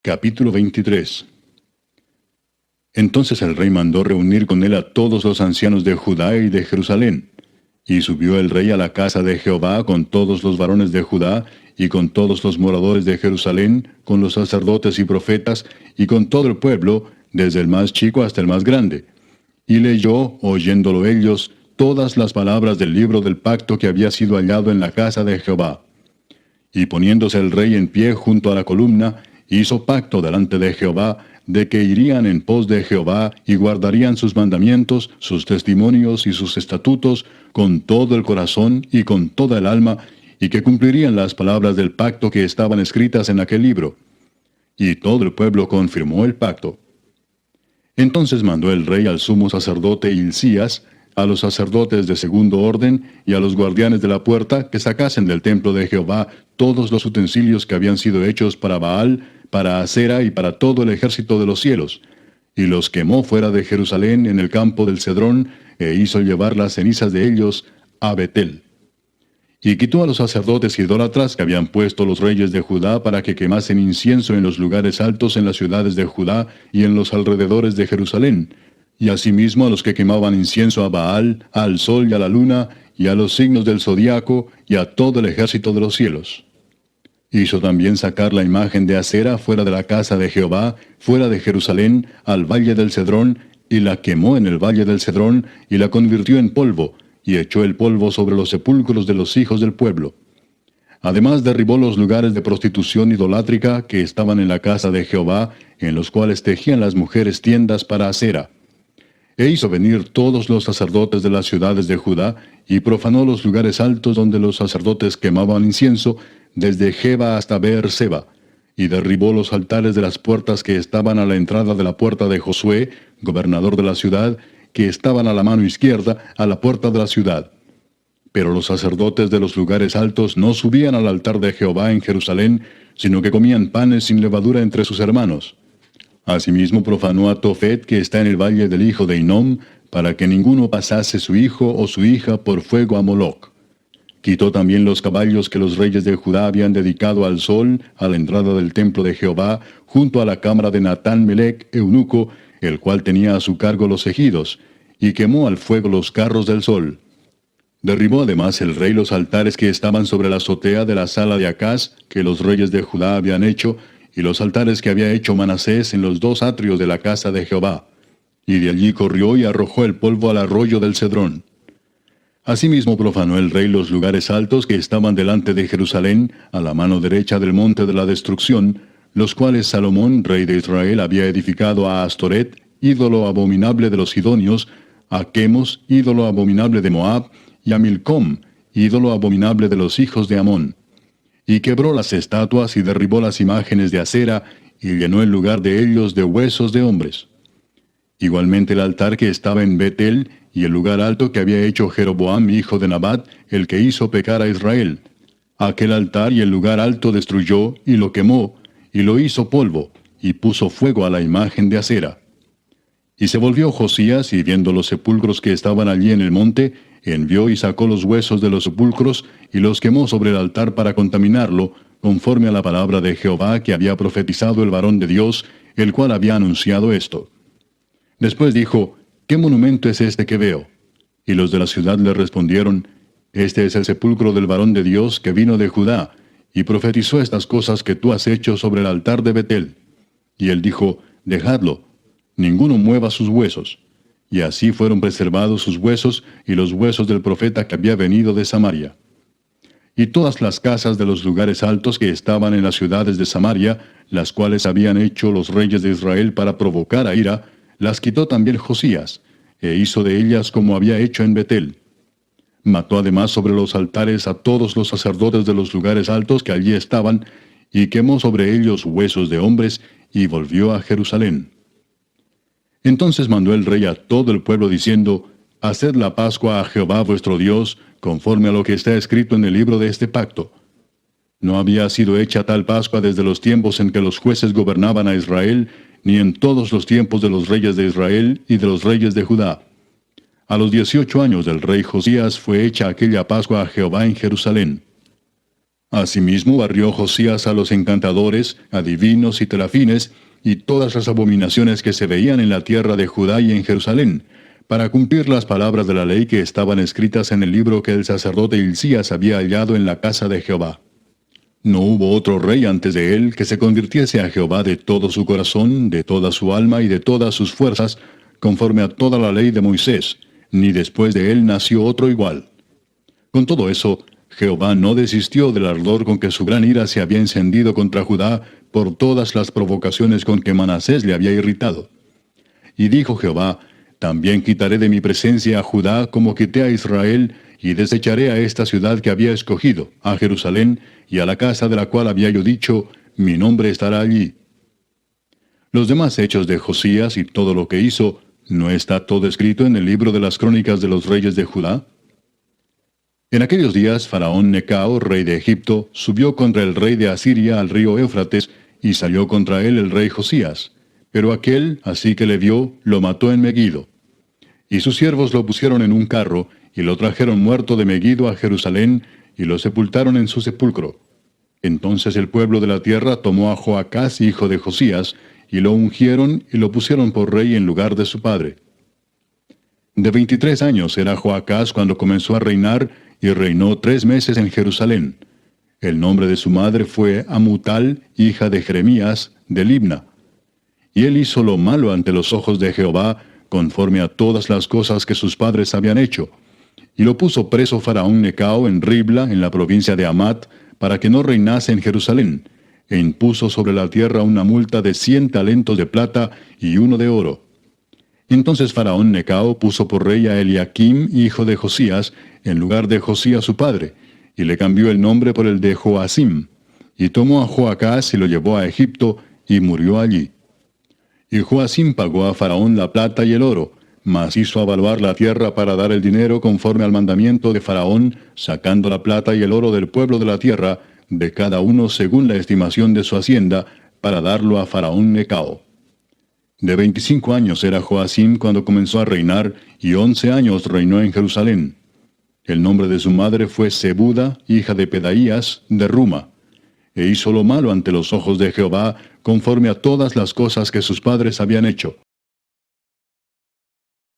Capítulo 23. Entonces el rey mandó reunir con él a todos los ancianos de Judá y de Jerusalén. Y subió el rey a la casa de Jehová con todos los varones de Judá, y con todos los moradores de Jerusalén, con los sacerdotes y profetas, y con todo el pueblo, desde el más chico hasta el más grande. Y leyó, oyéndolo ellos, todas las palabras del libro del pacto que había sido hallado en la casa de Jehová. Y poniéndose el rey en pie junto a la columna, hizo pacto delante de Jehová, de que irían en pos de Jehová y guardarían sus mandamientos, sus testimonios y sus estatutos con todo el corazón y con toda el alma, y que cumplirían las palabras del pacto que estaban escritas en aquel libro. Y todo el pueblo confirmó el pacto. Entonces mandó el rey al sumo sacerdote Hilcías, a los sacerdotes de segundo orden y a los guardianes de la puerta que sacasen del templo de Jehová todos los utensilios que habían sido hechos para Baal, para Asera y para todo el ejército de los cielos, y los quemó fuera de Jerusalén en el campo del Cedrón, e hizo llevar las cenizas de ellos a Betel. Y quitó a los sacerdotes idólatras que habían puesto los reyes de Judá para que quemasen incienso en los lugares altos en las ciudades de Judá y en los alrededores de Jerusalén, y asimismo a los que quemaban incienso a Baal, al sol y a la luna, y a los signos del zodiaco, y a todo el ejército de los cielos. Hizo también sacar la imagen de Asera fuera de la casa de Jehová, fuera de Jerusalén, al valle del Cedrón, y la quemó en el valle del Cedrón, y la convirtió en polvo, y echó el polvo sobre los sepulcros de los hijos del pueblo. Además derribó los lugares de prostitución idolátrica que estaban en la casa de Jehová, en los cuales tejían las mujeres tiendas para Asera. E hizo venir todos los sacerdotes de las ciudades de Judá, y profanó los lugares altos donde los sacerdotes quemaban incienso, desde Geba hasta Beer-seba, y derribó los altares de las puertas que estaban a la entrada de la puerta de Josué, gobernador de la ciudad, que estaban a la mano izquierda, a la puerta de la ciudad. Pero los sacerdotes de los lugares altos no subían al altar de Jehová en Jerusalén, sino que comían panes sin levadura entre sus hermanos. Asimismo profanó a Tofet, que está en el valle del hijo de Hinnom, para que ninguno pasase su hijo o su hija por fuego a Moloc. Quitó también los caballos que los reyes de Judá habían dedicado al sol, a la entrada del templo de Jehová, junto a la cámara de Natán Melec, eunuco, el cual tenía a su cargo los ejidos, y quemó al fuego los carros del sol. Derribó además el rey los altares que estaban sobre la azotea de la sala de Acaz, que los reyes de Judá habían hecho, y los altares que había hecho Manasés en los dos atrios de la casa de Jehová. Y de allí corrió y arrojó el polvo al arroyo del Cedrón. Asimismo profanó el rey los lugares altos que estaban delante de Jerusalén, a la mano derecha del monte de la destrucción, los cuales Salomón, rey de Israel, había edificado a Astoret, ídolo abominable de los sidonios, a Chemos, ídolo abominable de Moab, y a Milcom, ídolo abominable de los hijos de Amón. Y quebró las estatuas y derribó las imágenes de Asera, y llenó el lugar de ellos de huesos de hombres. Igualmente el altar que estaba en Betel, y el lugar alto que había hecho Jeroboam, hijo de Nabat, el que hizo pecar a Israel. Aquel altar y el lugar alto destruyó, y lo quemó, y lo hizo polvo, y puso fuego a la imagen de Asera. Y se volvió Josías, y viendo los sepulcros que estaban allí en el monte, envió y sacó los huesos de los sepulcros, y los quemó sobre el altar para contaminarlo, conforme a la palabra de Jehová que había profetizado el varón de Dios, el cual había anunciado esto. Después dijo, ¿qué monumento es este que veo? Y los de la ciudad le respondieron, este es el sepulcro del varón de Dios que vino de Judá, y profetizó estas cosas que tú has hecho sobre el altar de Betel. Y él dijo, dejadlo, ninguno mueva sus huesos. Y así fueron preservados sus huesos y los huesos del profeta que había venido de Samaria. Y todas las casas de los lugares altos que estaban en las ciudades de Samaria, las cuales habían hecho los reyes de Israel para provocar a ira, las quitó también Josías, e hizo de ellas como había hecho en Betel. Mató además sobre los altares a todos los sacerdotes de los lugares altos que allí estaban, y quemó sobre ellos huesos de hombres, y volvió a Jerusalén. Entonces mandó el rey a todo el pueblo diciendo, haced la Pascua a Jehová vuestro Dios, conforme a lo que está escrito en el libro de este pacto. No había sido hecha tal Pascua desde los tiempos en que los jueces gobernaban a Israel, ni en todos los tiempos de los reyes de Israel y de los reyes de Judá. A los 18 años del rey Josías fue hecha aquella Pascua a Jehová en Jerusalén. Asimismo barrió Josías a los encantadores, adivinos y terafines, y todas las abominaciones que se veían en la tierra de Judá y en Jerusalén, para cumplir las palabras de la ley que estaban escritas en el libro que el sacerdote Hilcías había hallado en la casa de Jehová. No hubo otro rey antes de él que se convirtiese a Jehová de todo su corazón, de toda su alma y de todas sus fuerzas, conforme a toda la ley de Moisés, ni después de él nació otro igual. Con todo eso, Jehová no desistió del ardor con que su gran ira se había encendido contra Judá por todas las provocaciones con que Manasés le había irritado. Y dijo Jehová: también quitaré de mi presencia a Judá como quité a Israel, y desecharé a esta ciudad que había escogido, a Jerusalén, y a la casa de la cual había yo dicho, mi nombre estará allí. Los demás hechos de Josías y todo lo que hizo, ¿no está todo escrito en el libro de las crónicas de los reyes de Judá? En aquellos días, Faraón Necao, rey de Egipto, subió contra el rey de Asiria al río Éufrates, y salió contra él el rey Josías. Pero aquél, así que le vio, lo mató en Megiddo. Y sus siervos lo pusieron en un carro, y lo trajeron muerto de Megiddo a Jerusalén, y lo sepultaron en su sepulcro. Entonces el pueblo de la tierra tomó a Joacás, hijo de Josías, y lo ungieron y lo pusieron por rey en lugar de su padre. De 23 años era Joacás cuando comenzó a reinar, y reinó 3 meses en Jerusalén. El nombre de su madre fue Amutal, hija de Jeremías, de Libna. Y él hizo lo malo ante los ojos de Jehová, conforme a todas las cosas que sus padres habían hecho. Y lo puso preso Faraón Necao en Ribla, en la provincia de Amat, para que no reinase en Jerusalén, e impuso sobre la tierra una multa de 100 talentos de plata y 1 de oro. Entonces Faraón Necao puso por rey a Eliakim, hijo de Josías, en lugar de Josías su padre, y le cambió el nombre por el de Joacim, y tomó a Joacás y lo llevó a Egipto, y murió allí. Y Joacim pagó a Faraón la plata y el oro, mas hizo avaluar la tierra para dar el dinero conforme al mandamiento de Faraón, sacando la plata y el oro del pueblo de la tierra, de cada uno según la estimación de su hacienda, para darlo a Faraón Necao. De 25 años era Joacim cuando comenzó a reinar, y 11 años reinó en Jerusalén. El nombre de su madre fue Zebuda, hija de Pedaías, de Ruma. E hizo lo malo ante los ojos de Jehová, conforme a todas las cosas que sus padres habían hecho.